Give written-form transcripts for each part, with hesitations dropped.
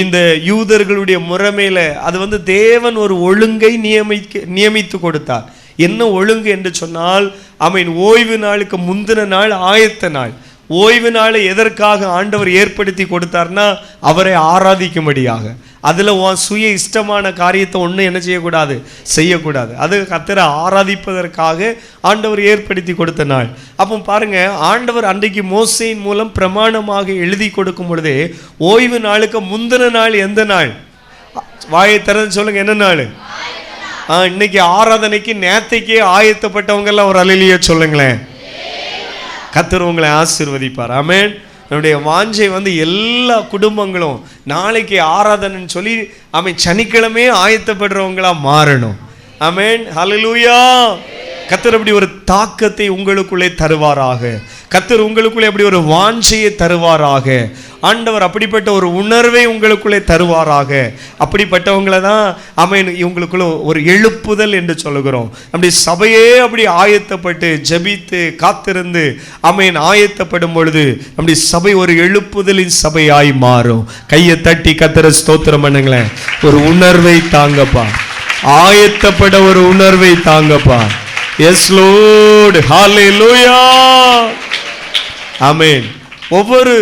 இந்த யூதர்களுடைய முறைமையில அது தேவன் ஒரு ஒழுங்கை நியமித்து கொடுத்தார். என்ன ஒழுங்கு என்று சொன்னால், ஓய்வு நாளுக்கு முந்தின நாள் ஆயத்த நாள். ஓய்வு நாளை எதற்காக ஆண்டவர் ஏற்படுத்தி கொடுத்தார்னா அவரை ஆராதிக்கும்படியாக. அதில் சுய இஷ்டமான காரியத்தை ஒன்றும் என்ன செய்யக்கூடாது. அது கர்த்தரை ஆராதிப்பதற்காக ஆண்டவர் ஏற்படுத்தி கொடுத்த நாள். அப்போ பாருங்க, ஆண்டவர் அன்றைக்கு மோசேயின் மூலம் பிரமாணமாக எழுதி கொடுக்கும் பொழுதே ஓய்வு நாளுக்கு முந்தின நாள் எந்த நாள்? வாயை திறந்து சொல்லுங்க, என்ன நாள்? இன்னைக்கு ஆராதனைக்கு நேத்தைக்கே ஆயத்தப்பட்டவங்க எல்லாம் ஒரு அல்லேலூயா சொல்லுங்களேன். கர்த்தர் உங்களை ஆசீர்வதிப்பார். ஆமென். நம்முடைய வாஞ்சை எல்லா குடும்பங்களும் நாளைக்கு ஆராதனைன்னு சொல்லி சனிக்கிழமே ஆயத்தப்படுறவங்களா மாறணும். ஆமென். ஹல்லேலூயா. கர்த்தர் அப்படி ஒரு தாக்கத்தை உங்களுக்குள்ளே தருவாராக. கர்த்தர் உங்களுக்குள்ளே அப்படி ஒரு வாஞ்சையை தருவாராக. ஆண்டவர் அப்படிப்பட்ட ஒரு உணர்வை உங்களுக்குள்ளே தருவாராக. அப்படிப்பட்டவங்களை தான் இவங்களுக்குள்ள ஒரு எழுப்புதல் என்று சொல்லுகிறோம். அப்படி சபையே அப்படி ஆயத்தப்பட்டு ஜெபித்து காத்திருந்து ஆயத்தப்படும் பொழுது அப்படி சபை ஒரு எழுப்புதலின் சபையாய் மாறும். கையை தட்டி கர்த்தரை ஸ்தோத்திரம் பண்ணுங்களேன். ஒரு உணர்வை தாங்கப்பா, ஆயத்தப்பட ஒரு உணர்வை தாங்கப்பா. எஸ் லார்ட், ஹல்லேலூயா, ஆமென். ஒவ்வொரு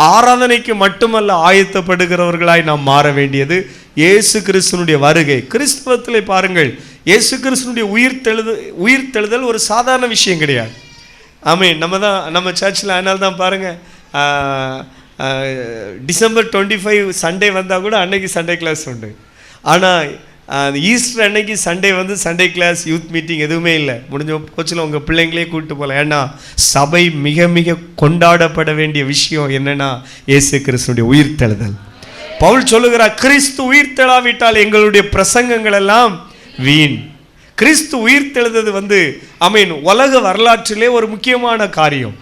ஆராதனைக்கு மட்டுமல்ல ஆயத்தப்படுகிறவர்களாய் நாம் மாற வேண்டியது இயேசு கிறிஸ்துனுடைய வருகை. கிறிஸ்தவத்திலே பாருங்கள், இயேசு கிறிஸ்துனுடைய உயிர்த்தெழுதல் ஒரு சாதாரண விஷயம் கிடையாது. ஆமென். நம்ம சர்ச்சில் அதனால தான் பாருங்க, டிசம்பர் 25 சண்டே வந்தால் கூட அன்னைக்கு சண்டே கிளாஸ் உண்டு. ஆனால் ஈஸ்டர் அன்னைக்கு Sunday Sunday class, youth meeting எதுவுமே இல்லை. முடிஞ்ச போச்சில் உங்கள் பிள்ளைங்களே கூப்பிட்டு போகலாம். ஏன்னா சபை மிக மிக கொண்டாடப்பட வேண்டிய விஷயம் என்னன்னா இயேசு கிறிஸ்துனுடைய உயிர்த்தெழுதல். பவுல் சொல்லுகிறார், கிறிஸ்து உயிர்த்தெழாவிட்டால் எங்களுடைய பிரசங்கங்கள் எல்லாம் வீண். கிறிஸ்து உயிர்த்தெழுதது உலக வரலாற்றிலே ஒரு முக்கியமான காரியம்.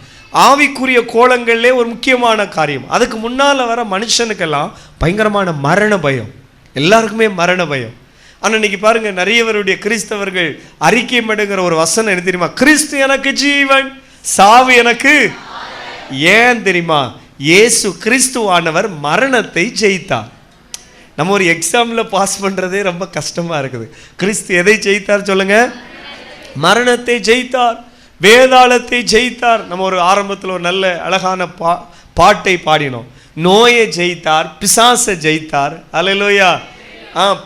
ஆவிக்குரிய கோலங்களிலே ஒரு முக்கியமான காரியம். அதுக்கு முன்னால் வர மனுஷனுக்கெல்லாம் பயங்கரமான மரண பயம், எல்லாருக்குமே மரண பயம். ஆனால் இன்னைக்கு பாருங்க, நிறையவருடைய கிறிஸ்தவர்கள் அறிக்கை பண்ணுகிற ஒரு வசனம் என்ன தெரியுமா? கிறிஸ்து எனக்கு ஜீவன், சாவு எனக்கு. ஏன் தெரியுமா? இயேசு கிறிஸ்துவானவர் மரணத்தை ஜெயித்தார். நம்ம ஒரு எக்ஸாம்ல பாஸ் பண்றதே ரொம்ப கஷ்டமா இருக்குது. கிறிஸ்து எதை ஜெயித்தார் சொல்லுங்க? மரணத்தை ஜெயித்தார், வேதாளத்தை ஜெயித்தார். நம்ம ஒரு ஆரம்பத்தில் ஒரு நல்ல அழகான பாட்டை பாடினோம். நோயை ஜெயித்தார், பிசாசை ஜெயித்தார். அல்லேலூயா.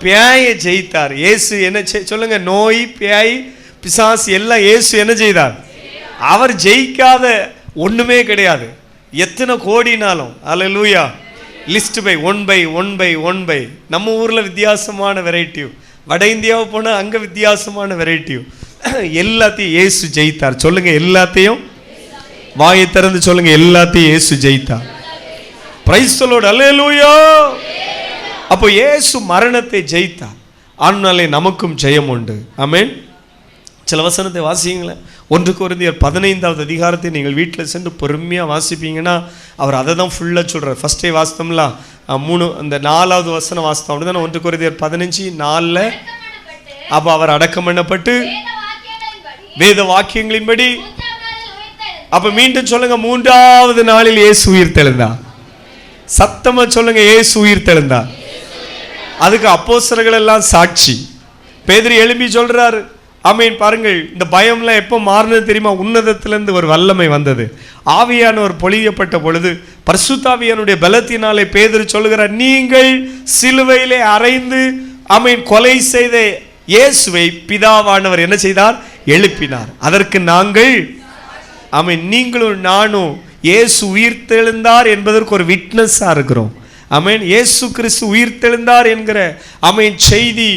பேயை ஜெயித்தார். இயேசு என்ன சொல்லுங்க? நோய், பேய், பிசாசு எல்லாம் இயேசு என்ன செய்தார்? அவர் ஜெயிக்காத ஒண்ணுமே கிடையாது. எத்தனை கோடினாலும். Hallelujah. List by one by. நம்ம ஊர்ல வித்தியாசமான வெரைட்டி, வட இந்தியாவை போனா அங்க வித்தியாசமான வெரைட்டி. எல்லாத்தையும் இயேசு ஜெயித்தார். சொல்லுங்க, எல்லாத்தையும். வாயை திறந்து சொல்லுங்க, எல்லாத்தையும் இயேசு ஜெயித்தார். பிரைஸ் தி லார்ட், அல்லேலூயா. அப்போ இயேசு மரணத்தை ஜெயித்தார். ஆனாலே நமக்கும் ஜெயம் உண்டு. ஆமென். சில வசனத்தை வாசிங்களேன். 1 கொரிந்தியர் 15வது அதிகாரத்தை நீங்கள் வீட்டில் சென்று பொறுமையாக வாசிப்பீங்கன்னா அவர் அதை தான் ஃபுல்லாக சொல்கிறார். ஃபர்ஸ்டே வாசித்தோம்ல, 3 அந்த 4வது வசனம் வாசித்தோம் அப்படிதான். 1 கொரிந்தியர் 15:4 அப்போ அவர் அடக்கம் பண்ணப்பட்டு வேத வாக்கியங்களின்படி. அப்போ மீண்டும் சொல்லுங்க, 3வது நாளில் இயேசு உயிர்த்தெழுந்தார். சத்தமா சொல்லுங்க, இயேசு உயிர்த்தெழுந்தார். அதுக்கு அப்போஸ்தலர்கள் எல்லாம் சாட்சி. பேதுரு எழும்பி சொல்றாரு. ஆமென். பாருங்கள், இந்த பயம்லாம் எப்போ மாறினது தெரியுமா? உன்னதத்திலிருந்து ஒரு வல்லமை வந்தது. ஆவியானவர் பொழியப்பட்ட பொழுது பரிசுத்த ஆவியானுடைய பலத்தினாலே பேதுரு சொல்லுகிறார், நீங்கள் சிலுவையிலே அறைந்து கொலை செய்த இயேசுவை பிதாவானவர் என்ன செய்தார்? எழுப்பினார். அதற்கு நாங்கள் நீங்களும் நானும் இயேசு உயிர்த்தெழுந்தார் என்பதற்கு ஒரு விட்னஸா இருக்கிறோம். ஆமென். இயேசு கிறிஸ்து உயிர்த்தெழுந்தார் என்கிற செய்தி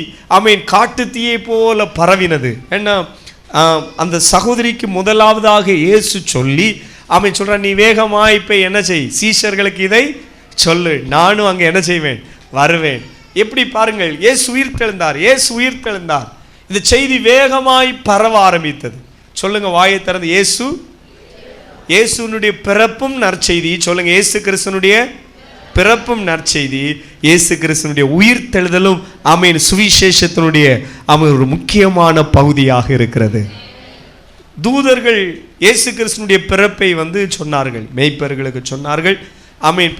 காட்டு தீயை போல பரவினது. ஏன்னா அந்த சகோதரிக்கு முதலாவதாக இயேசு சொல்லி சொல்றான், நீ வேகமா இப்ப என்ன செய், சீஷர்களுக்கு இதை சொல்லு, நானும் அங்க என்ன செய்வேன், வருவேன். எப்படி பாருங்கள், இயேசு உயிர்த்தெழுந்தார், இயேசு உயிர்த்தெழுந்தார். இந்த செய்தி வேகமாய் பரவ ஆரம்பித்தது. சொல்லுங்க, வாயை திறந்து, இயேசுனுடைய பிறப்பும் நற்செய்தி. சொல்லுங்க, இயேசு கிறிஸ்துனுடைய பிறப்பும் நற்செய்தி, இயேசு கிறிஸ்துனுடைய உயிர்த்தெழுதலும் சுவிசேஷத்தினுடைய ஒரு முக்கியமான பகுதியாக இருக்கிறது. தூதர்கள் இயேசு கிறிஸ்துனுடைய பிறப்பை சொன்னார்கள், மேய்ப்பர்களுக்கு சொன்னார்கள்.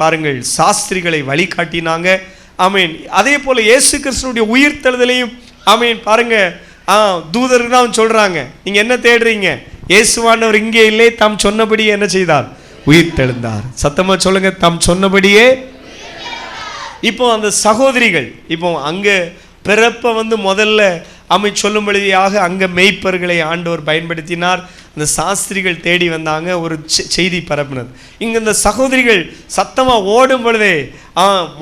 பாருங்கள், சாஸ்திரிகளை வழிகாட்டினாங்க. ஆமீன். அதே போல இயேசு கிறிஸ்துனுடைய உயிர்த்தெழுதலையும் ஆமீன் பாருங்க, தூதர்கள் தான் சொல்றாங்க, நீங்க என்ன தேடுறீங்க? இயேசுவானவர் இங்கே இல்லை, தாம் சொன்னபடியே என்ன செய்தார்? உயிர்த்தெழுந்தார். சத்தமா சொல்லுங்க, தாம் சொன்னபடியே. இப்போ அந்த சகோதரிகள் இப்போ அங்க பிறப்ப முதல்ல சொல்லும்படியாக அங்க மெய்ப்பர்களை ஆண்டவர் பயன்படுத்தினார். அந்த சாஸ்திரிகள் தேடி வந்தாங்க, ஒரு செய்தி பரப்பினர். இங்க இந்த சகோதரிகள் சத்தமா ஓடும் பொழுதே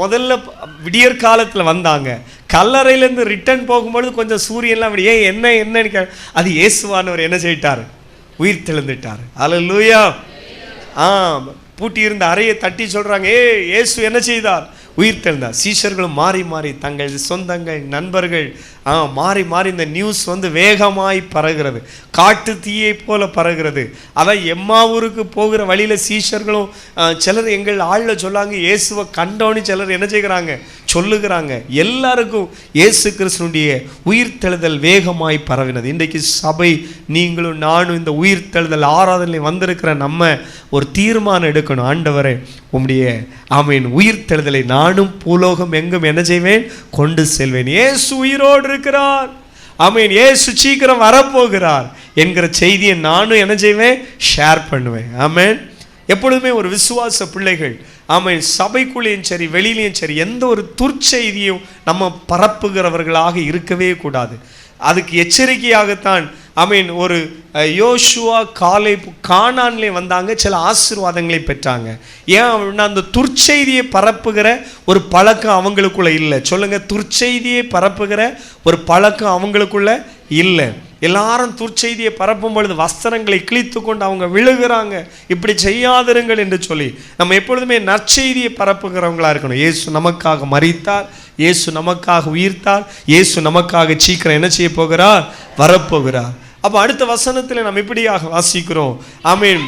முதல்ல விடியற் காலத்துல வந்தாங்க. கல்லறையிலேருந்து ரிட்டர்ன் போகும்பொழுது கொஞ்சம் சூரியன்லாம் அப்படி என்னன்னு அது இயேசுவானவர் என்ன செய்யிட்டார்? உயிர் தெழுந்துட்டார். அல்லேலூயா. பூட்டி இருந்த அறையை தட்டி சொல்றாங்க, இயேசு என்ன செய்தார்? உயிர் தெழுந்தார். சீஷர்களும் மாறி மாறி தங்கள் சொந்தங்கள் நண்பர்கள் மாறி மாறி இந்த நியூஸ் வேகமாய் பரகிறது, காட்டு தீயை போல பரகிறது. அதான் எம்மாவூருக்கு போகிற வழியில் சீஷர்களும் சிலர் எங்கள் ஆளில் சொல்லாங்க, இயேசுவை கண்டோன்னு சிலர் என்ன செய்கிறாங்க? சொல்லுகிறாங்க. எல்லாருக்கும் இயேசு கிறிஸ்துனுடைய உயிர்த்தெழுதல் வேகமாய் பரவினது. இன்றைக்கு சபை நீங்களும் நானும் இந்த உயிர்த்தெழுதல் ஆராதனை வந்திருக்கிற நம்ம ஒரு தீர்மானம் எடுக்கணும். ஆண்டவரே, உம்முடைய ஆமீன் உயிர்த்தெழுதலை நானும் பூலோகம் எங்கும் என்ன செய்வேன்? கொண்டு செல்வேன். இயேசு உயிரோடு இருக்கிறார், ஆமீன், இயேசு சீக்கிரம் வரப்போகிறார் என்கிற செய்தியை நானும் என்ன செய்வேன்? ஷேர் பண்ணுவேன். ஆமீன். எப்பொழுதுமே ஒரு விசுவாச பிள்ளைகள் ஆமீன் சபைக்குள்ளேயும் சரி வெளியிலையும் சரி எந்த ஒரு துர்ச்செய்தியும் நம்ம பரப்புகிறவர்களாக இருக்கவே கூடாது. அதுக்கு எச்சரிக்கையாகத்தான் ஆமீன் ஒரு யோசுவா காலேப் கானான்லே வந்தாங்க, சில ஆசீர்வாதங்களை பெற்றாங்க. ஏன் அப்படின்னா அந்த துர்ச்செய்தியை பரப்புகிற ஒரு பழக்கம் அவங்களுக்குள்ள இல்லை. சொல்லுங்க, துர்ச்செய்தியை பரப்புகிற ஒரு பழக்கம் அவங்களுக்குள்ள இல்லை. எல்லாரும் துர்ச்செய்தியை பரப்பும் பொழுது வஸ்திரங்களை கிழித்து கொண்டு அவங்க விழுகிறாங்க. இப்படி செய்யாதிருங்கள் என்று சொல்லி நம்ம எப்பொழுதுமே நற்செய்தியை பரப்புகிறவங்களா இருக்கணும். இயேசு நமக்காக மரித்தார், இயேசு நமக்காக உயிர்த்தார், இயேசு நமக்காக சீக்கிரம் என்ன செய்ய போகிறார்? வரப்போகிறார். அப்போ அடுத்த வசனத்தில் நம்ம இப்படியாக வாசிக்கிறோம். ஆமீன்.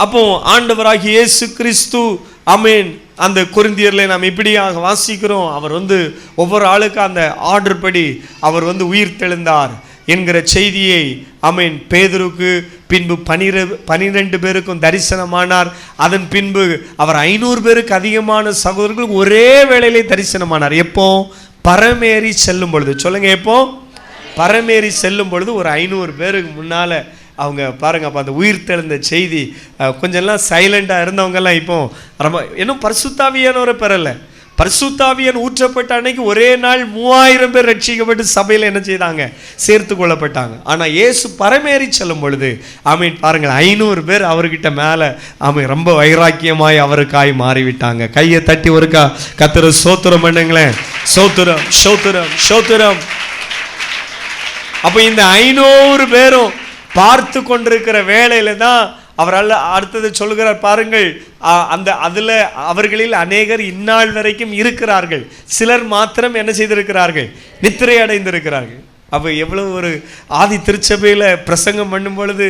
அப்போ ஆண்டவராகிய இயேசு கிறிஸ்து ஆமீன் அந்த கொரிந்தியர்ல நாம் இப்படியாக வாசிக்கிறோம். அவர் ஒவ்வொரு ஆளுக்கு அந்த ஆர்டர் படி அவர் உயிர் தெழுந்தார் என்கிற செய்தியை ஆமீன் பேதுருக்கு, பின்பு 12 பேருக்கும் தரிசனமானார். அதன் பின்பு அவர் 500 பேருக்கு அதிகமான சகோதரர்களுக்கு ஒரே வேளையிலே தரிசனமானார். எப்போ? பரமேறி செல்லும் பொழுது. சொல்லுங்க, எப்போ? பரமேறி செல்லும் பொழுது ஒரு 500 பேருக்கு முன்னால அவங்க பாருங்க. அப்போ அந்த உயிர் தெழுந்த செய்தி கொஞ்சம்லாம் சைலண்டாக இருந்தவங்கெல்லாம் இப்போ ரொம்ப இன்னும் பரிசுத்தாவியானவரை பெறலை. பரிசுத்தாவியன் ஊற்றப்பட்ட அன்னைக்கு ஒரே நாள் 3000 பேர் ரட்சிக்கப்பட்டு சபையில் என்ன செய்தாங்க? சேர்த்து கொள்ளப்பட்டாங்க. ஆனால் இயேசு பரமேறி செல்லும் பொழுது ஆமீன் பாருங்கள் 500 பேர் அவர்கிட்ட மேலே ஆமீன் ரொம்ப வைராக்கியமாய் அவருக்காய் மாறிவிட்டாங்க. கையை தட்டி ஒருக்கா கர்த்தரை ஸ்தோத்திரம் பண்ணுங்களேன். ஸ்தோத்திரம், ஸ்தோத்திரம், ஸ்தோத்திரம். அப்போ இந்த 500 பேரும் பார்த்து கொண்டிருக்கிற வேளையில தான் அவரால் அடுத்தது சொல்கிறார் பாருங்கள். அதில் அவர்களில் அநேகர் இந்நாள் வரைக்கும் இருக்கிறார்கள், சிலர் மாத்திரம் என்ன செய்திருக்கிறார்கள்? நித்திரை அடைந்திருக்கிறார்கள். அப்போ எவ்வளவு ஒரு ஆதி திருச்சபையில் பிரசங்கம் பண்ணும் பொழுது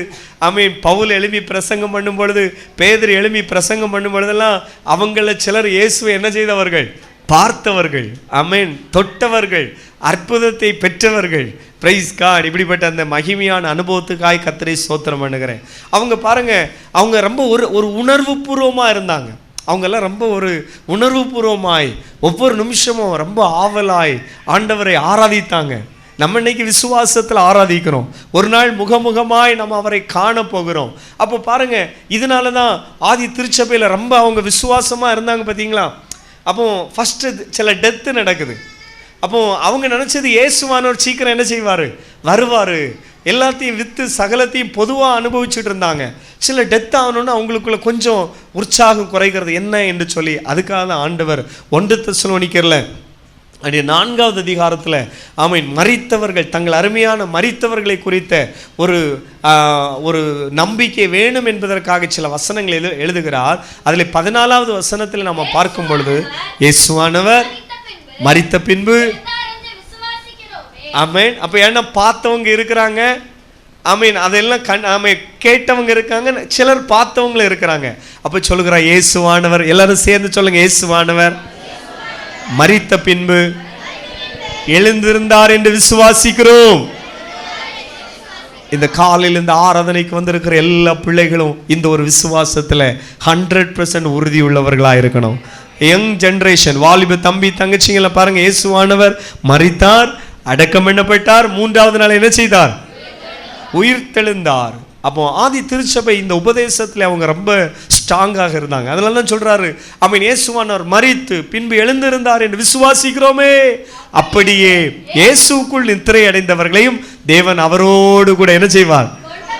ஆமீன் பவுல் எழுப்பி பிரசங்கம் பண்ணும் பொழுது, பேதுரு எழுப்பி பிரசங்கம் பண்ணும் பொழுதெல்லாம் அவங்கள சிலர் இயேசுவை என்ன செய்தவர்கள்? பார்த்தவர்கள், ஆமீன், தொட்டவர்கள், அற்புதத்தை பெற்றவர்கள். Praise God. இப்படிப்பட்ட அந்த மகிமையான அனுபவத்துக்காய் கர்த்தரை ஸ்தோத்திரம் பண்ணுகிறேன். அவங்க பாருங்க, அவங்க ரொம்ப ஒரு உணர்வு பூர்வமாக இருந்தாங்க. அவங்கெல்லாம் ரொம்ப ஒரு உணர்வு பூர்வமாய் ஒவ்வொரு நிமிஷமும் ரொம்ப ஆவலாய் ஆண்டவரை ஆராதித்தாங்க. நம்ம இன்னைக்கு விசுவாசத்தில் ஆராதிக்கிறோம், ஒரு நாள் முகமுகமாய் நம்ம அவரை காண போகிறோம். அப்போ பாருங்க, இதனால தான் ஆதி திருச்சபையில் ரொம்ப அவங்க விசுவாசமாக இருந்தாங்க. பார்த்தீங்களா? அப்போ ஃபஸ்ட்டு சில டெத்து நடக்குது. அப்போ அவங்க நினச்சது இயேசுவானவர் சீக்கிரம் என்ன செய்வார்? வருவார், எல்லாத்தையும் விற்று சகலத்தையும் பொதுவாக அனுபவிச்சுட்டு இருந்தாங்க. சில டெத் ஆகணும்னு அவங்களுக்குள்ள கொஞ்சம் உற்சாகம் குறைகிறது என்ன என்று சொல்லி அதுக்காக தான் ஆண்டவர் 1 தெசலோனிக்கர்ல 4வது அதிகாரத்தில் ஆமீன் மரித்தவர்கள், தங்கள் அருமையான மரித்தவர்களை குறித்த ஒரு நம்பிக்கை வேணும் என்பதற்காக சில வசனங்களை எழுதுகிறார். அதில் 14வது வசனத்தில் நம்ம பார்க்கும் பொழுது, இயேசுவானவர் மரித்த பின்பு ஆமீன். அப்போ ஏன்னா பார்த்தவங்க இருக்கிறாங்க, ஆமீன், அதெல்லாம் ஆமீன் கேட்டவங்க இருக்காங்க, சிலர் பார்த்தவங்களும் இருக்கிறாங்க. அப்போ சொல்லுகிறார் இயேசுவானவர், எல்லாரும் சேர்ந்து சொல்லுங்க, இயேசுவானவர் மரித்த பின்பு எழுந்திருந்தார் என்று விசுவாசிக்கிறோம். இந்த காலையில் இந்த ஆராதனைக்கு வந்திருக்கிற எல்லா பிள்ளைகளும் இந்த ஒரு விசுவாசத்தில் 100% உறுதி உள்ளவர்களாக இருக்கணும். யங் ஜெனரேஷன், வாலிப தம்பி தங்கச்சிங்களை பாருங்க, இயேசுவானவர் மரித்தார், அடக்கம் பண்ணப்பட்டார், 3வது நாள் என்ன செய்தார்? உயிர்த்தெழுந்தார். அப்போ ஆதி திருச்சபை இந்த உபதேசத்தில் அவங்க ரொம்ப ஸ்ட்ராங்காக இருந்தாங்க. அதனால தான் சொல்றாரு, அவன் இயேசுவானவர் மரித்து பின்பு எழுந்திருந்தார் என்று விசுவாசிக்கிறோமே, அப்படியே இயேசுக்குள் நித்திரை அடைந்தவர்களையும் தேவன் அவரோடு கூட என்ன செய்வார்?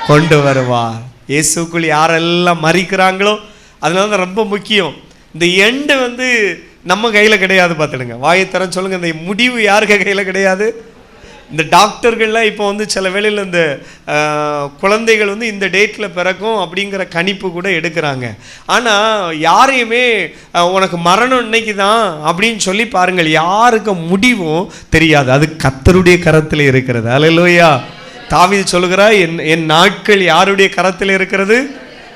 கொண்டு வருவார். இயேசுக்குள் யாரெல்லாம் மரிக்கிறாங்களோ, அதனால தான் ரொம்ப முக்கியம். இந்த எண்டு நம்ம கையில் கிடையாது. பார்த்துடுங்க, வாயை தர சொல்லுங்க, இந்த முடிவு யாருக்கு கையில் கிடையாது. இந்த டாக்டர்கள்லாம் இப்போ சில வேளையில் இந்த குழந்தைகள் இந்த டேட்டில் பிறக்கும் அப்படிங்கிற கணிப்பு கூட எடுக்கிறாங்க. ஆனால் யாரையுமே உனக்கு மரணம் இன்னைக்கு தான் அப்படின்னு சொல்லி பாருங்கள், யாருக்கு முடிவும் தெரியாது. அது கர்த்தருடைய கரத்தில் இருக்கிறது. அல்லேலூயா. தாவீது சொல்லுகிறார், என் நாட்கள் யாருடைய கரத்தில் இருக்கிறது?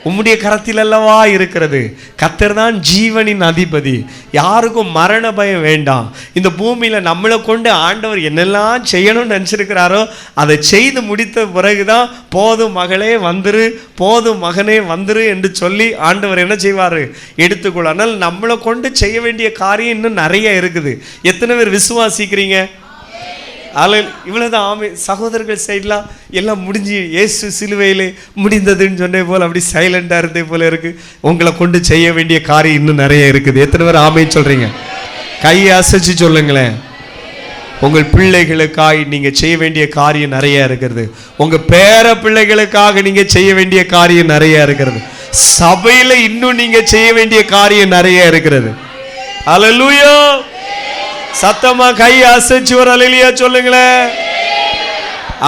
உம்முடைய கரத்தில் அல்லவா இருக்கிறது. கர்த்தர் தான் ஜீவனின் அதிபதி. யாருக்கும் மரண பயம் வேண்டாம். இந்த பூமியில் நம்மளை கொண்டு ஆண்டவர் என்னெல்லாம் செய்யணும்னு நினச்சிருக்கிறாரோ அதை செய்து முடித்த பிறகுதான் போதும் மகளே வந்துரு, போதும் மகனே வந்துரு என்று சொல்லி ஆண்டவர் என்ன செய்வார்? எடுத்துக்கொள்ள. ஆனால் நம்மளை கொண்டு செய்ய வேண்டிய காரியம் இன்னும் நிறைய இருக்குது. எத்தனை பேர் விசுவாசிக்கிறீங்க? இவ்வளவுதான். ஆமே. சகோதரர்கள் சைட்லாம் எல்லாம் முடிஞ்சு இயேசு சிலுவையிலே முடிந்ததுன்னு சொன்னே போல் அப்படி சைலண்டா இருந்தே போல இருக்கு. உங்களை கொண்டு செய்ய வேண்டிய காரியம் இன்னும் நிறைய இருக்குது. எத்தனை பேர் ஆமைன்னு சொல்றீங்க? கையை அசைச்சு சொல்லுங்களேன். உங்கள் பிள்ளைகளுக்காக நீங்க செய்ய வேண்டிய காரியம் நிறைய இருக்கிறது. உங்க பேர பிள்ளைகளுக்காக நீங்க செய்ய வேண்டிய காரியம் நிறைய இருக்கிறது. சபையில இன்னும் நீங்க செய்ய வேண்டிய காரியம் நிறைய இருக்கிறது. அல்லேலூயா. சத்தமா கையை அசைச்சு ஒரு அல்லேலூயா சொல்லுங்களேன்.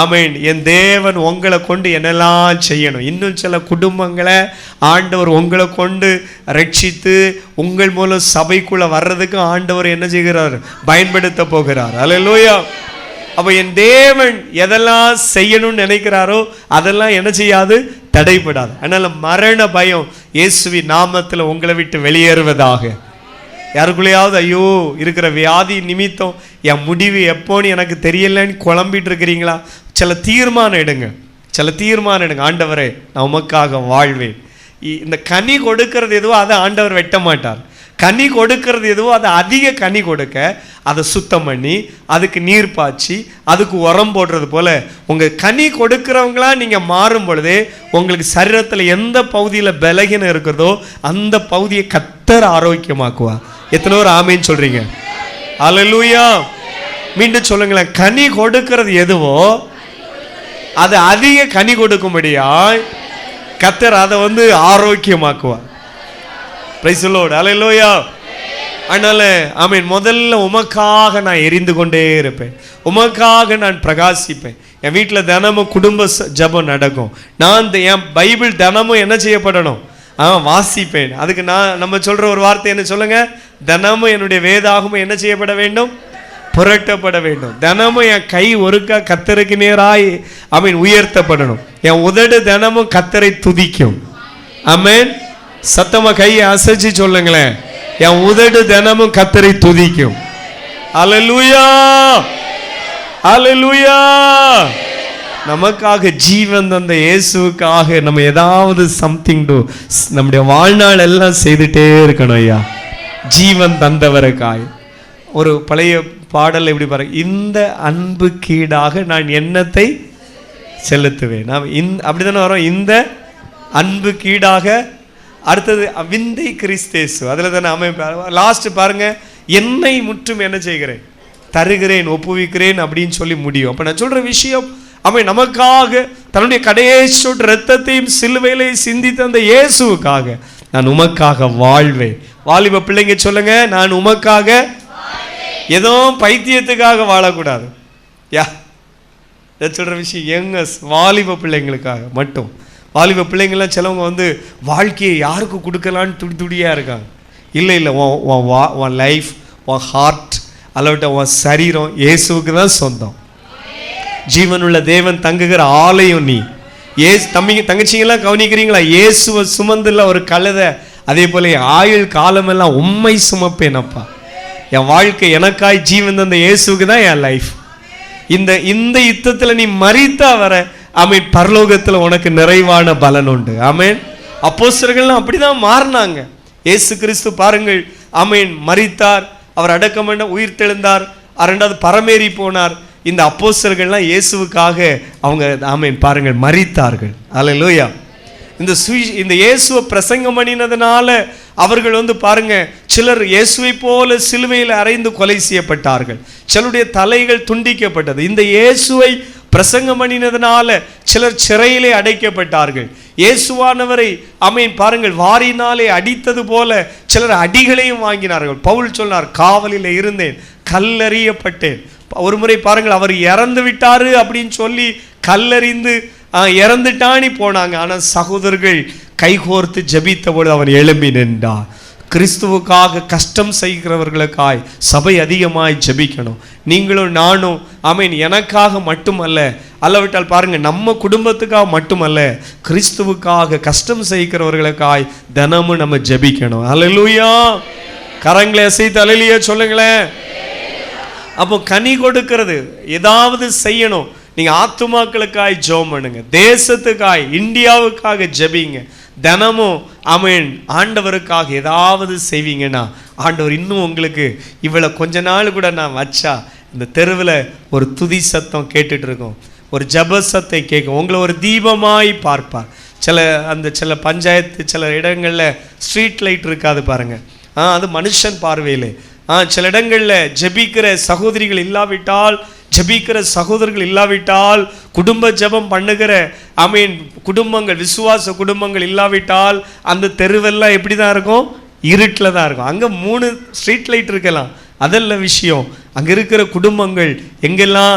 ஆமென். என் தேவன் உங்களை கொண்டு என்னெல்லாம் செய்யணும். இன்னும் சில குடும்பங்களை ஆண்டவர் உங்களை கொண்டு ரட்சித்து உங்கள் மூலம் சபைக்குள்ள வர்றதுக்கு ஆண்டவர் என்ன செய்கிறார்? பயன்படுத்த போகிறார். அல்லேலூயா. அப்ப என் தேவன் எதெல்லாம் செய்யணும்னு நினைக்கிறாரோ அதெல்லாம் என்ன செய்யாது? தடைப்படாது. அதனால மரண பயம் இயேசுவின் நாமத்தில் உங்களை விட்டு வெளியேறுவதாக. யாருக்குள்ளேயாவது ஐயோ இருக்கிற வியாதி நிமித்தம் என் முடிவு எப்போன்னு எனக்கு தெரியலன்னு குழம்பிட்டு இருக்கிறீங்களா? சில தீர்மானம் எடுங்க. ஆண்டவரே, நான் உமக்காக வாழ்வேன். இந்த கனி கொடுக்கறது எதுவோ அதை ஆண்டவர் வெட்ட மாட்டார். கனி கொடுக்கறது எதுவோ அதை அதிக கனி கொடுக்க அதை சுத்தம் பண்ணி அதுக்கு நீர் பாய்ச்சி அதுக்கு உரம் போடுறது போல உங்கள் கனி கொடுக்குறவங்களா நீங்கள் மாறும் பொழுதே உங்களுக்கு சரீரத்தில் எந்த பகுதியில் பலகீனம் இருக்கிறதோ அந்த பகுதியை கர்த்தர் ஆரோக்கியமாக்குவா. எத்தனை பேர் ஆமேன்னு சொல்றீங்க? அல்லேலூயா. மீண்டும் சொல்லுங்களேன். கனி கொடுக்கிறது எதுவோ அது அதிக கனி கொடுக்கும்படியாய் கர்த்தர் அதை ஆரோக்கியமாக்குவார். Praise the Lord. அல்லேலூயா. அதனால ஆமென். முதல்ல உமக்காக நான் எரிந்து கொண்டே இருப்பேன், உமக்காக நான் பிரகாசிப்பேன். என் வீட்டில் தினமும் குடும்ப ஜெபம் நடக்கும். நான் என் பைபிள் தினமும் என்ன செய்யப்படணும்? வாசிப்பேன். அதுக்கு நம்ம சொல்ற ஒரு வார்த்தை என்ன சொல்லுங்க? தினமும் என்னுடைய வேதாகமும் என்ன செய்யப்பட வேண்டும்? புரட்டப்பட வேண்டும். தினமும் என் கை ஒருக்கா கர்த்தருக்கு நேராய் உயர்த்தப்படணும். என் உதடு தினமும் கர்த்தரை துதிக்கும். ஆமென். சத்தமா கையை அசைச்சு சொல்லுங்களேன். என் உதடு தினமும் கர்த்தரை துதிக்கும். அல்லேலூயா. அல்லேலூயா. நமக்காக ஜீவன் தந்த இயேசுக்காக நம்ம ஏதாவது சம்திங் டு நம்முடைய வாழ்நாள் எல்லாம் செய்துட்டே இருக்கணும். ஐயா, ஜீவன் தந்தவருக்காய். ஒரு பழைய பாடல் எப்படி பாருங்க, இந்த அன்பு கீடாக நான் எண்ணத்தை செலுத்துவேன். அப்படித்தானே வரும். இந்த அன்பு கீடாக. அடுத்தது விந்தை கிறிஸ்தேசு. அதில் தானே அமைப்பு. லாஸ்ட் பாருங்க, என்னை முற்றும் என்ன செய்கிறேன்? தருகிறேன், ஒப்புவிக்கிறேன் அப்படின்னு சொல்லி முடியும். அப்போ நான் சொல்ற விஷயம், அவன் நமக்காக தன்னுடைய கடைசி ரத்தத்தையும் சிலுவையிலே சிந்தி தந்த இயேசுவுக்காக நான் உமக்காக வாழ்வேன். வாலிப பிள்ளைங்க சொல்லுங்க, நான் உமக்காக. ஏதோ பைத்தியத்துக்காக வாழக்கூடாது. சொல்ற விஷயம் யங்கஸ் வாலிப பிள்ளைங்களுக்காக மட்டும். வாலிப பிள்ளைங்கள்லாம் சிலவங்க வாழ்க்கையை யாருக்கு கொடுக்கலான்னு துடியா இருக்காங்க. இல்லை உன் லைஃப், உன் ஹார்ட், அல்லவிட்ட உன் சரீரம் இயேசுவுக்கு தான் சொந்தம். ஜீவனுள்ள தேவன் தங்குகிற ஆலயம் நீ. தங்கச்சிங்கெல்லாம் கவனிக்கிறீங்களா? இயேசுவை சுமந்துள்ள ஒரு கழுதை. அதே போல ஆயுள் காலமெல்லாம் உம்மை சுமப்பேனப்பா. என் வாழ்க்கை எனக்காய் ஜீவன் தந்த இயேசுக்கு தான் என் லைஃப். இந்த யுத்தத்தில் நீ மரித்தா வர ஆமென், பரலோகத்தில் உனக்கு நிறைவான பலன் உண்டு. ஆமென். அப்போஸ்தலர்கள்லாம் அப்படிதான் மாறினாங்க. இயேசு கிறிஸ்து பாருங்கள், ஆமீன் மரித்தார், அவர் அடக்கம் பண்ண உயிர் தெழுந்தார், இரண்டாவது பரமேறி போனார். இந்த அப்போஸ்தலர்கள்லாம் இயேசுவுக்காக அவங்க ஆமீன் பாருங்கள் மரித்தார்கள். அல்லேலூயா. இந்த இயேசுவை பிரசங்கம் பண்ணினதுனால அவர்கள் வந்து பாருங்க, சிலர் இயேசுவை போல சிலுவையில் அறைந்து கொலை செய்யப்பட்டார்கள், சிலருடைய தலைகள் துண்டிக்கப்பட்டது. இந்த இயேசுவை பிரசங்கம் பண்ணினதுனால சிலர் சிறையிலே அடைக்கப்பட்டார்கள். இயேசுவானவரை ஆமீன் பாருங்கள் வாரினாலே அடித்தது போல சிலர் அடிகளையும் வாங்கினார்கள். பவுல் சொன்னார், காவலில் இருந்தேன், கல்லறியப்பட்டேன். ஒரு முறை பாருங்கள், அவர் இறந்து விட்டாரு அப்படின்னு சொல்லி கல்லறிந்து இறந்துட்டானி போனாங்க. ஆனால் சகோதரர்கள் கைகோர்த்து ஜெபித்த பொழுது அவர் எழும்பி நின்றார். கிறிஸ்துவுக்காக கஷ்டம் செய்கிறவர்களுக்காய் சபை அதிகமாய் ஜெபிக்கணும். நீங்களும் நானும் ஆமீன் எனக்காக மட்டுமல்ல, அல்லவிட்டால் பாருங்க நம்ம குடும்பத்துக்காக மட்டுமல்ல, கிறிஸ்துவுக்காக கஷ்டம் செய்கிறவர்களுக்காய் தினமும் நம்ம ஜெபிக்கணும். அல்லேலூயா. கரங்களை அசைத்து அல்லேலூயா சொல்லுங்களேன். அப்போ கனி கொடுக்கிறது ஏதாவது செய்யணும். நீங்க ஆத்துமாக்களுக்காய் ஜெபம் பண்ணுங்க, தேசத்துக்காய் இந்தியாவுக்காக ஜெபிங்க. தினமும் ஆமீன் ஆண்டவருக்காக ஏதாவது செய்வீங்கன்னா ஆண்டவர் இன்னும் உங்களுக்கு இவ்வளவு கொஞ்ச நாள் கூட நான் வச்சா இந்த தெருவில் ஒரு துதி சத்தம் கேட்டுட்டு இருக்கோம், ஒரு ஜப சத்தை கேட்கும், உங்களை ஒரு தீபமாய் பார்ப்பார். சில பஞ்சாயத்து சில இடங்களில் ஸ்ட்ரீட் லைட் இருக்காது பாருங்க, அது மனுஷன் பார்வையிலே. சில இடங்களில் ஜெபிக்கிற சகோதரிகள் இல்லாவிட்டால், ஜெபிக்கிற சகோதரர்கள் இல்லாவிட்டால், குடும்ப ஜெபம் பண்ணுகிற ஆமீன் குடும்பங்கள், விசுவாச குடும்பங்கள் இல்லாவிட்டால் அந்த தெருவெல்லாம் எப்படி தான் இருக்கும்? இருட்டில் தான் இருக்கும். அங்கே 3 ஸ்ட்ரீட் லைட் இருக்கலாம், அதல்ல விஷயம். அங்கே இருக்கிற குடும்பங்கள் எங்கெல்லாம்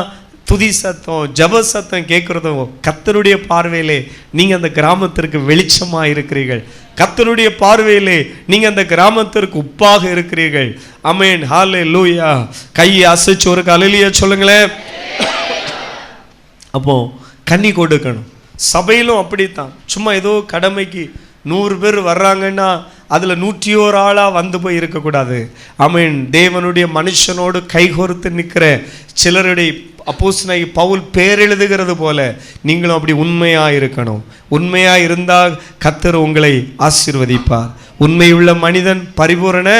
துதி சத்தம் ஜப சத்தம் கேட்குறதும் கர்த்தருடைய பார்வையிலே நீங்கள் அந்த கிராமத்திற்கு வெளிச்சமாக இருக்கிறீர்கள். கர்த்தருடைய பார்வையிலே நீங்கள் அந்த கிராமத்திற்கு உப்பாக இருக்கிறீர்கள். ஆமென், ஹல்லேலூயா. கையை அசைச்சு ஒரு அல்லேலூயா சொல்லுங்களேன். அப்போ கன்னி கொடுக்கணும். சபையிலும் அப்படித்தான். சும்மா ஏதோ கடமைக்கு 100 பேர் வர்றாங்கன்னா அதில் 101 ஆளாக வந்து போய் இருக்கக்கூடாது. ஆமென். தேவனுடைய மனுஷனோடு கைகோர்த்து நிற்கிற சிலருடைய அப்போஸ்தலனாகிய பவுல் பேர் எழுதுகிறது போல நீங்களும் அப்படி உண்மையாக இருக்கணும். உண்மையாக இருந்தால் கர்த்தர் உங்களை ஆசீர்வதிப்பார். உண்மையுள்ள மனிதன் பரிபூரண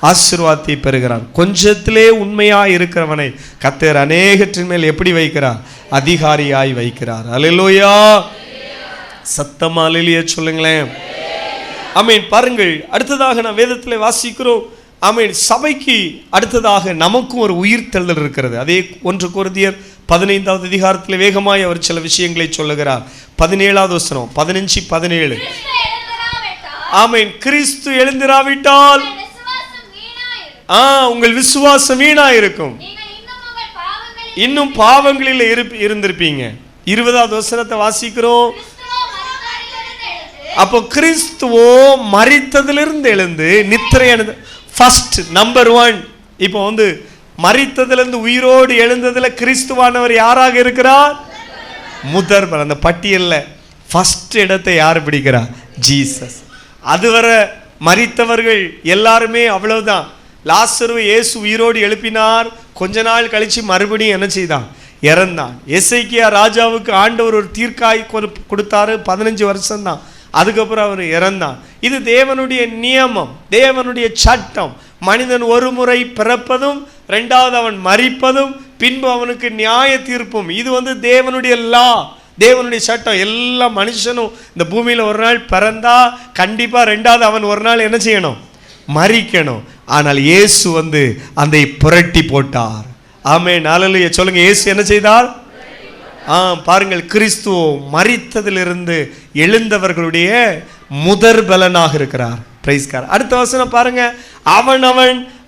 ஆசீர்வாதத்தை பெறுகிறான். கொஞ்சத்திலே உண்மையாக இருக்கிறவனை கர்த்தர் அநேகத்தின் மேல் எப்படி வைக்கிறார்? அதிகாரியாய் வைக்கிறார். அல்லேலூயா. சத்தமா அல்லேலூயா சொல்லுங்களேன். ஆமென். பாருங்கள், அடுத்ததாக நான் வேதத்தில் வாசிக்கிறோம். ஆமென். சபைக்கு அடுத்ததாக நமக்கும் ஒரு உயிர் தெழுதல் இருக்கிறது. அதே 1 கொரிந்தியர் 15வது அதிகாரத்தில் வேகமாய் அவர் சில விஷயங்களை சொல்லுகிறார். 17வது வசனம் 15-17. ஆமென். கிறிஸ்து எழுந்திராவிட்டால் உங்கள் விசுவாசம் வீணா இருக்கும், இன்னும் பாவங்களில் இருந்திருப்பீங்க. 20வது வசனத்தை வாசிக்கிறோம். அப்போ கிறிஸ்துவோ மரித்ததிலிருந்து எழுந்து நித்திரையானது. First number 1. இப்போ வந்து மரித்ததிலிருந்து உயிரோடு எழுந்ததுல கிறிஸ்துவானவர் யாராக இருக்கிறார்? முதற் அந்த பட்டியலில் ஃபர்ஸ்ட் இடத்தை யார் பிடிக்கிறார்? ஜீசஸ். அதுவரை மரித்தவர்கள் எல்லாருமே அவ்வளவுதான். லாசரு இயேசு உயிரோடு எழுப்பினார். கொஞ்ச நாள் கழிச்சு மறுபடியும் என்ன செய்தான்? இறந்தான். எசேக்கியா ராஜாவுக்கு ஆண்டவர் ஒரு தீர்க்காய் கொடுத்தாரு. 15 வருஷம்தான். அதுக்கப்புறம் அவர் இறந்தான். இது தேவனுடைய நியமம், தேவனுடைய சட்டம். மனிதன் ஒரு முறை பிறப்பதும், 2வது அவன் மரிப்பதும், பின்பு அவனுக்கு நியாய தீர்ப்பும். இது வந்து தேவனுடைய லா, தேவனுடைய சட்டம். எல்லா மனுஷனும் இந்த பூமியில் ஒரு நாள் பிறந்தா கண்டிப்பா 2வது அவன் ஒரு நாள் என்ன செய்யணும்? மரிக்கணும். ஆனால் இயேசு வந்து அதை புரட்டி போட்டார். ஆமென், அல்லேலூயா சொல்லுங்க. இயேசு என்ன செய்தார்? பாருங்கள், கிறிஸ்துவ மரித்ததிலிருந்து எழுந்தவர்களுடைய முதற் பலனாக இருக்கிறார். Praise God. அடுத்த வசனம் பாருங்க. அவன்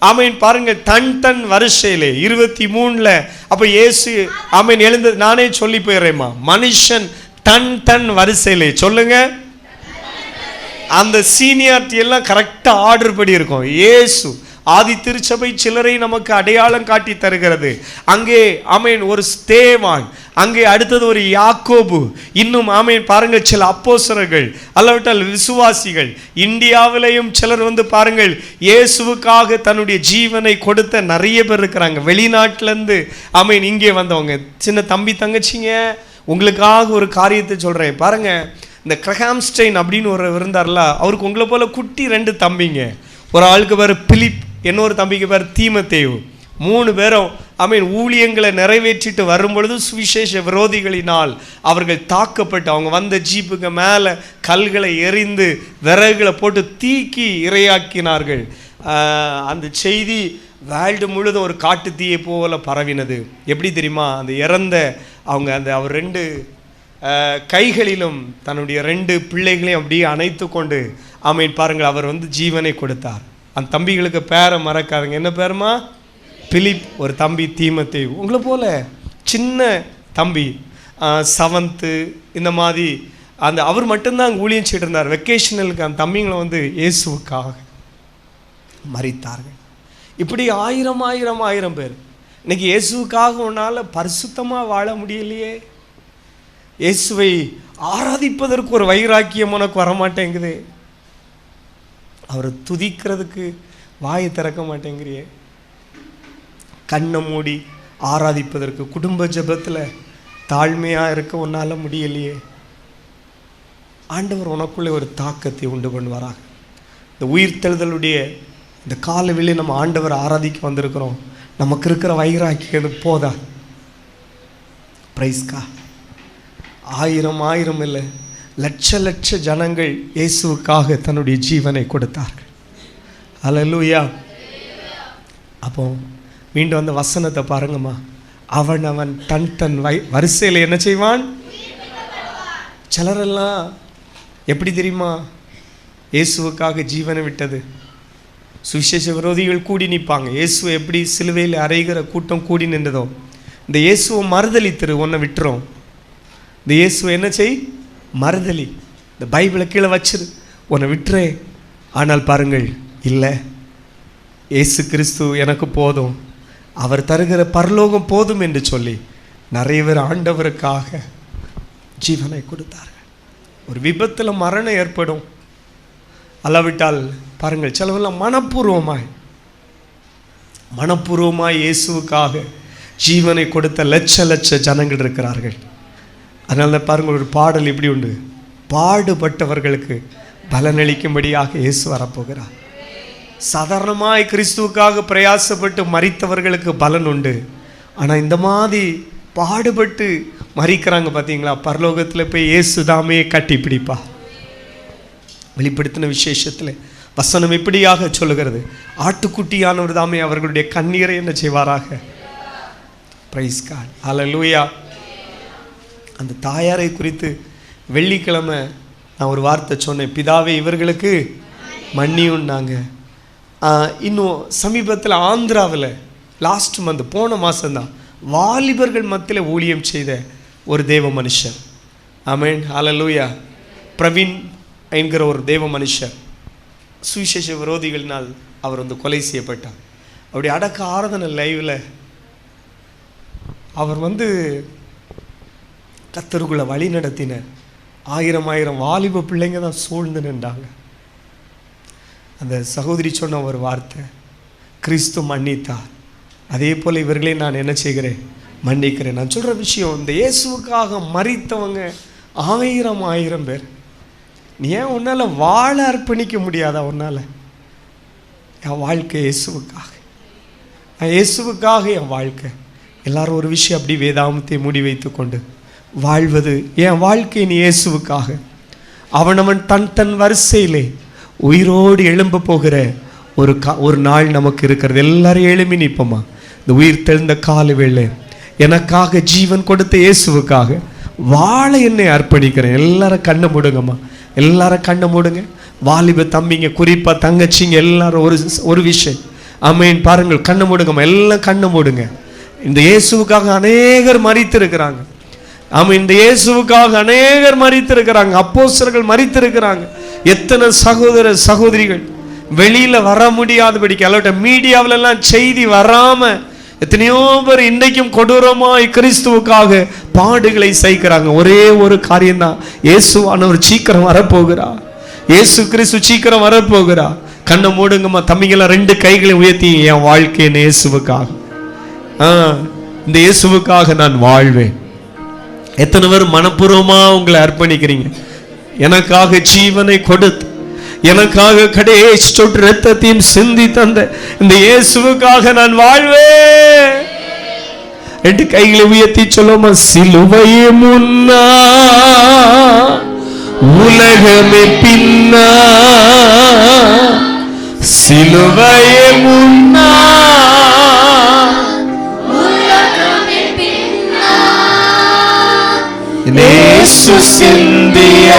ஆமென் பாருங்க, தன் வரிசையிலே 23ல அப்ப இயேசு ஆமென் எழுந்து. நானே சொல்லி போயிடுறேம்மா. மனுஷன் தன் வரிசையிலே சொல்லுங்க. அந்த சீனியாரிட்டி எல்லாம் கரெக்டா ஆர்டர் படி இருக்கும். இயேசு ஆதி திருச்சபை சிலரை நமக்கு அடையாளம் காட்டி தருகிறது. அங்கே ஆமென் ஒரு ஸ்தேவான், அங்கே அடுத்தது ஒரு யாக்கோபு, இன்னும் ஆமென் பாருங்கள் சில அப்போஸ்தலர்கள், அல்லாவிட்டால் விசுவாசிகள். இந்தியாவிலையும் சிலர் வந்து பாருங்கள் இயேசுவுக்காக தன்னுடைய ஜீவனை கொடுத்த நிறைய பேர் இருக்கிறாங்க. வெளிநாட்டிலேருந்து ஆமென் இங்கே வந்தவங்க. சின்ன தம்பி தங்கச்சிங்க, உங்களுக்காக ஒரு காரியத்தை சொல்கிறேன் பாருங்க. இந்த கிரஹாம்ஸ்டைன் அப்படின்னு ஒரு இருந்தார்ல, அவருக்கு உங்களை போல குட்டி 2 தம்பிங்க. ஒரு ஆளுக்கு பேர் பிலிப், இன்னொரு தம்பிக்கு பேர் தீமத்தேயு. 3 பேரும் ஊழியங்களை நிறைவேற்றிட்டு வரும்பொழுது சுவிசேஷ விரோதிகளினால் அவர்கள் தாக்கப்பட்டு அவங்க வந்த ஜீப்புக்கு மேலே கல்களை எறிந்து விறகுகளை போட்டு தீக்கி இரையாக்கினார்கள். அந்த செய்தி வேர்ல்டு முழுதும் ஒரு காட்டு தீயை போல பரவினது. எப்படி தெரியுமா? அந்த இறந்த அவர் 2 கைகளிலும் தன்னுடைய 2 பிள்ளைகளையும் அப்படியே அணைத்து கொண்டு பாருங்கள், அவர் ஜீவனை கொடுத்தார். அந்த தம்பிகளுக்கு பேரை மறக்காதுங்க. என்ன பேருமா? பிலிப், ஒரு தம்பி தீமத்தேயு. உங்களை போல சின்ன தம்பி 7th இந்த மாதிரி அவர் மட்டும்தான் அங்கே ஊழியம் செய்து இருந்தார். வெக்கேஷனலுக்கு அந்த தம்பிங்களை இயேசுவுக்காக மரித்தார்கள். இப்படி 1000 பேர். இன்னைக்கு இயேசுவுக்காக உன்னால் பரிசுத்தமாக வாழ முடியலையே. இயேசுவை ஆராதிப்பதற்கு ஒரு வைராக்கியம் உனக்கு வரமாட்டேங்குது. அவரை துதிக்கிறதுக்கு வாயை திறக்க மாட்டேங்கிறியே. கண்ணை மூடி ஆராதிப்பதற்கு குடும்ப ஜெபத்தில் தாழ்மையாக இருக்க உன்னால் முடியலையே. ஆண்டவர் உனக்குள்ளே ஒரு தாக்கத்தை உண்டு பண்ணுவாராக. இந்த உயிர்த்தெழுதலுடைய இந்த காலவெளி நம்ம ஆண்டவர் ஆராதிக்க வந்திருக்கிறோம். நமக்கு இருக்கிற வைராக்கியம் போதா? பிரைஸ்கா. 1000 இல்லை, லட்ச ஜனங்கள் இயேசுவுக்காக தன்னுடைய ஜீவனை கொடுத்தார்கள். அல்லேலூயா. அப்போ மீண்டும் அந்த வசனத்தை பாருங்கம்மா. அவன் தன் வரிசையில் என்ன செய்வான்? சிலரெல்லாம் எப்படி தெரியுமா இயேசுவுக்காக ஜீவனை விட்டது? சுவிசேஷ விரோதிகள் கூடி நிற்பாங்க. இயேசுவை எப்படி சிலுவையில் அறைகிற கூட்டம் கூடி நின்றதோ, இந்த இயேசுவை மறுதலித்திரு, உன்னை விட்டுரும். இந்த இயேசுவை என்ன செய்? மறுதலி. இந்த பைபிளை கீழே வச்சிரு, உன்னை விட்டுறே. ஆனால் பாருங்கள், இல்லை, இயேசு கிறிஸ்து எனக்கு போதும், அவர் தருகிற பரலோகம் போதும் என்று சொல்லி நிறைய பேர் ஆண்டவருக்காக ஜீவனை கொடுத்தார்கள். ஒரு விபத்தில் மரணம் ஏற்படும், அல்லாவிட்டால் பாருங்கள், சிலவெல்லாம் மனப்பூர்வமாய் இயேசுவுக்காக ஜீவனை கொடுத்த லட்ச ஜனங்கள் இருக்கிறார்கள். அதனால பாருங்கள், ஒரு பாடல் இப்படி உண்டு: பாடுபட்டவர்களுக்கு பலனளிக்கும்படியாக இயேசு வரப்போகிறார். சாதாரணமாய் கிறிஸ்துவுக்காக பிரயாசப்பட்டு மரித்தவர்களுக்கு பலன் உண்டு. ஆனால் இந்த மாதிரி பாடுபட்டு மரிக்கிறாங்க பார்த்தீங்களா, பரலோகத்தில் போய் இயேசு தாமே கட்டி பிடிப்பா. வெளிப்படுத்தின விசேஷத்தில் வசனம் இப்படியாக சொல்லுகிறது: ஆட்டுக்குட்டியானவர் தாமே அவர்களுடைய கண்ணீரை என்ன செய்வாராக. பிரைஸ் காட், ஹல்லேலூயா. அந்த தாயாரை குறித்து வெள்ளிக்கிழமை நான் ஒரு வார்த்தை சொன்னேன், பிதாவே இவர்களுக்கு மன்னியுன்னாங்க. இன்னும் சமீபத்தில் ஆந்திராவில் லாஸ்ட் மந்த், போன மாதம்தான், வாலிபர்கள் மத்தியில் ஊழியம் செய்த ஒரு தேவ மனுஷர், ஆமென், ஹல்லேலூயா, பிரவீன் என்கிற ஒரு தேவ மனுஷர் சுவிசேஷ விரோதிகளினால் அவர் கொலை செய்யப்பட்டார். அப்படி அடக்க ஆராதனை லைவில் அவர் கர்த்தருக்குள்ள வழி நடத்தின 1000 வாலிப பிள்ளைங்க தான் சூழ்ந்து நின்றாங்க. அந்த சகோதரி சொன்ன ஒரு வார்த்தை, கிறிஸ்து மன்னித்தார், அதே போல் இவர்களே நான் என்ன செய்கிறேன், மன்னிக்கிறேன். நான் சொல்கிற விஷயம், இந்த இயேசுவுக்காக மரித்தவங்க 1000 பேர். நீ ஏன் உன்னால் வாழ அர்ப்பணிக்க முடியாதா? உன்னால் என் வாழ்க்கை இயேசுவுக்காக, இயேசுவுக்காக என் வாழ்க்கை. எல்லாரும் ஒரு விஷயம் அப்படி வேதாமத்தை மூடி வைத்து கொண்டு வாழ்வது, என் வாழ்க்கை நீ இயேசுவுக்காக. அவன் தன் வரிசையிலே உயிரோடு எழும்ப போகிற ஒரு நாள் நமக்கு இருக்கிறது. எல்லாரும் எழுப்பி நிற்போமா? இந்த உயிர் தெழுந்த கால வேளை எனக்காக ஜீவன் கொடுத்த இயேசுவுக்காக வாழ என்னை அர்ப்பணிக்கிறேன். எல்லாரும் கண்ணை மூடுங்கம்மா, எல்லாரும் கண்ணை மூடுங்க. வாலிப தம்பிங்க, குறிப்பாக தங்கச்சிங்க, எல்லாரும் ஒரு விஷயம், ஆமென், பாருங்கள், கண்ணை மூடுங்கம்மா, எல்லாம் கண்ணை மூடுங்க. இந்த இயேசுவுக்காக அநேகர் மரித்திருக்கிறாங்க. ஆமாம், இந்த இயேசுவுக்காக அநேகர் மரித்திருக்கிறாங்க. அப்போஸ்தலர்கள் மரித்திருக்கிறாங்க. எத்தனை சகோதர சகோதரிகள் வெளியில் வர முடியாதபடிக்கு, அல்லட்ட மீடியாவிலெல்லாம் செய்தி வராமல் எத்தனையோ பேர் இன்றைக்கும் கொடூரமாய் கிறிஸ்துவுக்காக பாடுகளை சகிக்கிறாங்க. ஒரே ஒரு காரியம்தான், இயேசுவானவர் சீக்கிரம் வரப்போகிறார். இயேசு கிறிஸ்து சீக்கிரம் வரப்போகிறார். கண்ணை மூடுங்கம்மா, தம்பிங்கெல்லாம் 2 கைகளை உயர்த்தி, என் வாழ்க்கை இயேசுவுக்காக, இந்த இயேசுவுக்காக நான் வாழ்வேன். எத்தனை பேர் மனப்பூர்வமாக உங்களை அர்ப்பணிக்கிறீங்க? எனக்காக ஜீவனை கொடுத்து எனக்காக கடைசி சொட்டு ரத்தத்தையும் சிந்தி தந்த இந்த இயேசுவுக்காக நான் வாழ்வேன். 2 கைகளை உயர்த்தி சொல்லுமா, சிலுவையே முன்னா உலகமே பின்னா, சிலுவையே முன்னா உலகமே பின்னா, இயேசு சிந்திய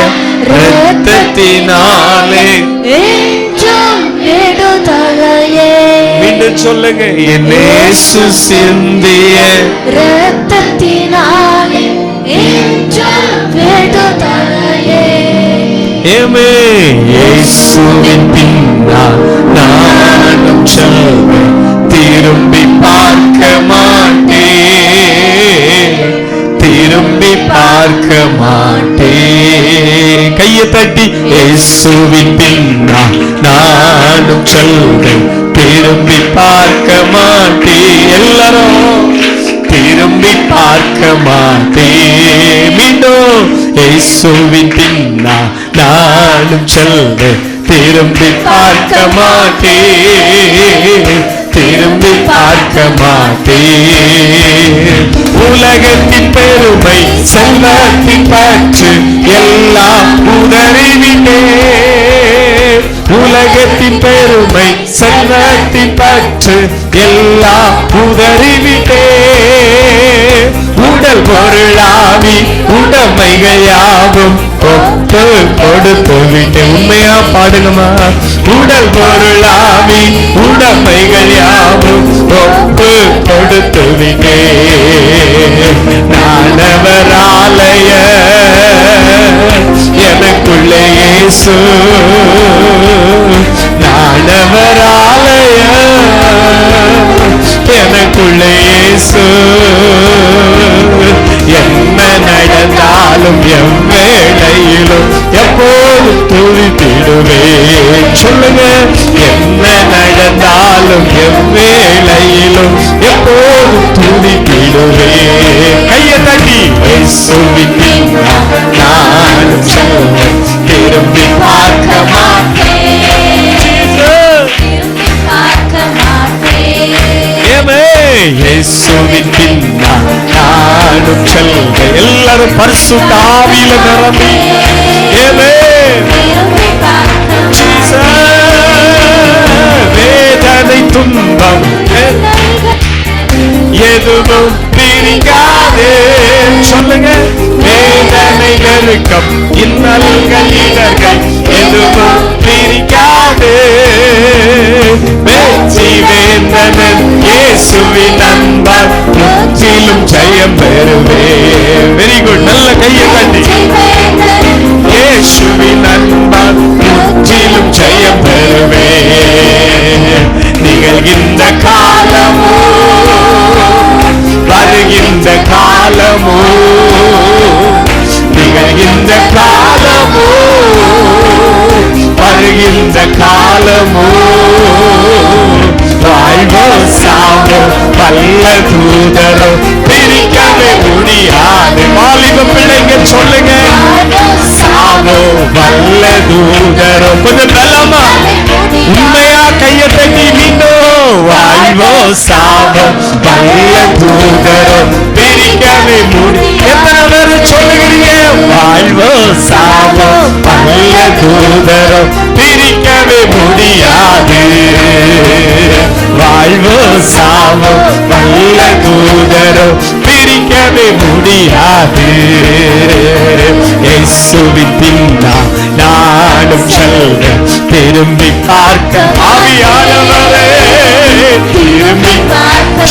இரத்தத்தினாலே என்றும் விடுதலையே. மீண்டும் சொல்லுங்க, இயேசு சிந்திய இரத்தத்தினாலே என்றும் விடுதலையே. ஏமே இயேசுவின் பின்னால் நானும் செல்வேன், திரும்பி பார்க்க மாட்டேன், திரும்பி பார்க்க மாட்டேன். கையை தட்டி, இயேசுவின் பின்னால் நானும் செல்வேன், திரும்பி பார்க்க மாட்டேன். எல்லாரும் திரும்பி பார்க்க மாட்டேன். மீண்டும், இயேசுவின் பின்னால் நானும் செல்வேன், திரும்பி பார்க்க மாட்டேன், திரும்பி பார்க்க மாட்டேன். உலகத்தின் பெருமை செல்வத்தின் பற்று எல்லாம் உதறிவிட்டேன், உலகத்தின் பெருமை செல்வத்தின் பற்று எல்லாம் உதறிவிட்டேன். உடல் பொருளாவி உடைமைகள் யாவும் ஒப்பு கொடுத்து விட்டேன். உண்மையா பாடுங்கம்மா. உடல் பொருளாவி உடைமைகள் யாவும் ஒப்பு கொடுத்து விட்டேன். நானவர் ஆலய எனக்குள்ளே இயேசு, நானவர் ஆலய எனக்குள்ளே இயேசு. என்ன நடந்தாலும் எவ்வேளையிலும் எப்போதும் துதித்திடுவேன். சொல்லுங்க, என்ன நடந்தாலும் எவ்வேளையிலும் எப்போதும் துதித்திடுவேன். கையை தட்டி, இயேசுவின் பின்னால் நானும் செல்வேன், திரும்பி பார்க்க மாட்டேன், திரும்பி பார்க்க மாட்டேன். ஏமே இயேசுவின் பின்னால் நானும் செல்வேன். எல்லாரும் பரிசுத்த ஆவியில நிரம்பி, ஏமே வேதனை துன்பம் எதுவும் பிரிக்காதே. சொல்லுங்க, வேதனை நெருக்கம் இன்னல்கள் இடர்கள் எதுவும் பிரிக்காதே. வெற்றி வேந்தனன் இயேசுவின் அன்பால் முற்றிலும் ஜெயம் பெறுவே. Very good. நல்ல கையை தட்டி, இயேசுவின் அன்பால் முற்றிலும் ஜெயம் பெறுவே. நிகழ்கின்ற காலமோ வருகின்ற காலமோ, நிகழ்கின்ற காலமோ வருகின்ற காலமோ, வாழ்வோ சாவோ வல்ல தூதரோ பிரிக்கவே முடியாது. வாலிப பிள்ளைங்க சொல்லுங்க, சாவோ வல்ல தூதரோ. கொஞ்சம் பலமா உண்மையா கையை தட்டி மீண்டும், வாழ்வோ சாவோ வல்ல தூதரோ பிரிக்கவே முடியாது. எத்தனை பேர் சொல்லுகிறீங்க, வாழ்வோ சாவோ வல்ல தூதரோ பிரிக்கவே முடியாது. வாழ்வோ சாவோ வல்ல தூதரோ பிரிக்கவே முடியாது. இயேசுவின் பின்னால் நானும் செல்வேன், திரும்பி பார்க்க ஆவியானவரே, திரும்பி பார்க்க